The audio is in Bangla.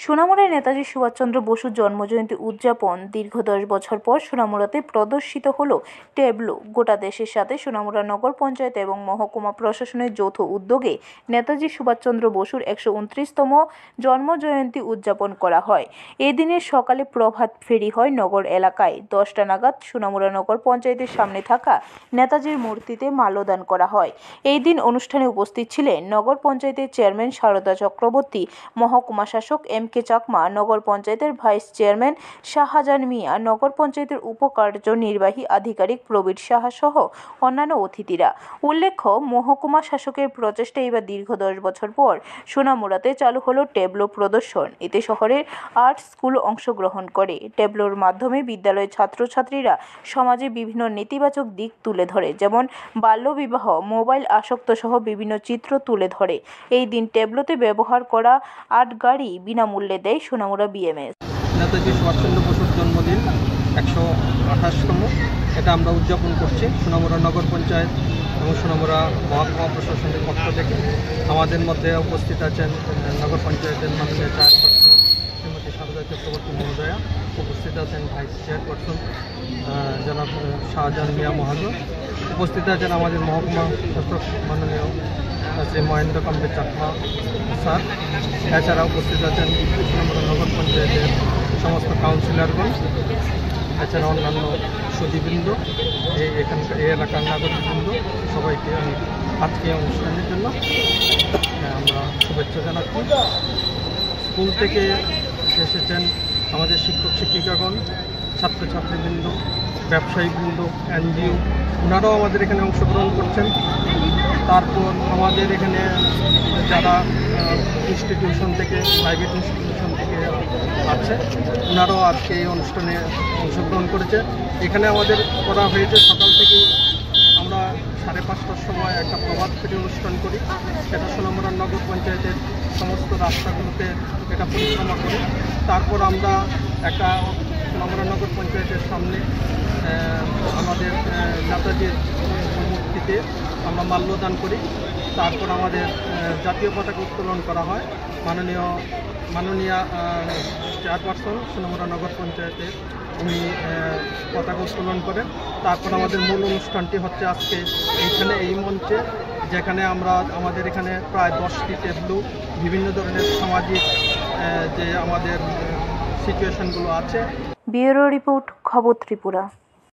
সোনামুড়ায় নেতাজি সুভাষচন্দ্র বসুর জন্মজয়ন্তী উদযাপন দীর্ঘ 10 বছর পর সোনামুড়াতে প্রদর্শিত হলো ট্যাবলো। গোটা দেশের সাথে সোনামুড়া নগর পঞ্চায়েত এবং মহকুমা প্রশাসনের যৌথ উদ্যোগে নেতাজি সুভাষচন্দ্র বসুর 129তম জন্মজয়ন্তী উদযাপন করা হয়। এই দিনের সকালে প্রভাত ফেরি হয় নগর এলাকায়। 10টা নাগাদ সোনামুড়া নগর পঞ্চায়েতের সামনে থাকা নেতাজির মূর্তিতে মাল্যদান করা হয়। এই দিন অনুষ্ঠানে উপস্থিত ছিলেন নগর পঞ্চায়েতের চেয়ারম্যান শারদা চক্রবর্তী, মহকুমা শাসক এম.কে. চাকমা, নগর পঞ্চায়েতের ভাইস চেয়ারম্যান শাহজাহান মিয়া, নগর পঞ্চায়েতের উপকার্যনির্বাহী আধিকারিক প্রবীর সাহা সহ অন্যান্য অতিথিরা। উল্লেখ্য, মহকুমা শাসকের প্রচেষ্টায় এবার দীর্ঘ 10 বছর পর সোনামুড়াতে চালু হলো ট্যাবলো প্রদর্শন। এতে শহরের আর্ট স্কুল অংশগ্রহণ করে। ট্যাবলোর মাধ্যমে বিদ্যালয়ের ছাত্রছাত্রীরা সমাজে বিভিন্ন নেতিবাচক দিক তুলে ধরে, যেমন বাল্যবিবাহ, মোবাইল আসক্ত সহ বিভিন্ন চিত্র তুলে ধরে। এই দিন ট্যাবলোতে ব্যবহার করা আর্ট গাড়ি বিনামূল্যে দেয় সোনামুড়া বিএমএস। নেতাজি সুভাষচন্দ্র বসুর জন্মদিন 128তম, এটা আমরা উদযাপন করছি সোনামুড়া নগর পঞ্চায়েত এবং সোনামুড়া মহকুমা প্রশাসনের পক্ষ থেকে। আমাদের মধ্যে উপস্থিত আছেন নগর পঞ্চায়েতের মাননীয় চেয়ারপারসন শ্রীমতী শারদা চক্রবর্তী মহোদয়া, উপস্থিত আছেন ভাইস চেয়ারপারসন জনাব শাহজাহান মিয়া মহাজন, উপস্থিত আছেন আমাদের মহকুমা শাসক মাননীয় শ্রী মহেন্দ্র কাম্বে চাকমা স্যার। এছাড়া উপস্থিত আছেন সোনামুড়া নগর পঞ্চায়েতের সমস্ত কাউন্সিলরগণ, এছাড়া অন্যান্য সুধীবৃন্দ, এখানকার এই এলাকার নাগরিকবৃন্দ, সবাইকে আমি আজকে অনুষ্ঠানের জন্য আমরা শুভেচ্ছা জানাচ্ছি। স্কুল থেকে এসেছেন আমাদের শিক্ষক শিক্ষিকাগণ, ছাত্রছাত্রীবৃন্দ, ব্যবসায়ীবৃন্দ, এনজিও, ওনারাও আমাদের এখানে অংশগ্রহণ করছেন। তারপর আমাদের এখানে যারা ইনস্টিটিউশন থেকে, প্রাইভেট ইনস্টিটিউশন থেকে আছে, ওনারাও আজকে এই অনুষ্ঠানে অংশগ্রহণ করেছে। এখানে আমাদের করা হয়েছে সকাল থেকেই আমরা 5:30টার সময় একটা প্রভাত ফেরি অনুষ্ঠান করি। সেটা সোনামুড়া নগর পঞ্চায়েতের সমস্ত রাস্তাগুলোতে এটা পরিক্রমা করি। তারপর আমরা একটা সোনামুড়া নগর পঞ্চায়েতের সামনে আমাদের নেতাজির মূর্তিতে আমরা মাল্যদান করি। তারপর আমাদের জাতীয় পতাকা উত্তোলন করা হয়। মাননীয় চেয়ারপারসন সোনামুড়া নগর পঞ্চায়েতের উনি পতাকা উত্তোলন করেন। তারপর আমাদের মূল অনুষ্ঠানটি হচ্ছে আজকে এইখানে, এই মঞ্চে, যেখানে আমরা আমাদের এখানে প্রায় 10টি ট্যাবলো বিভিন্ন ধরনের সামাজিক যে আমাদের সিচুয়েশনগুলো আছে। ব্যুরো রিপোর্ট, খবর ত্রিপুরা।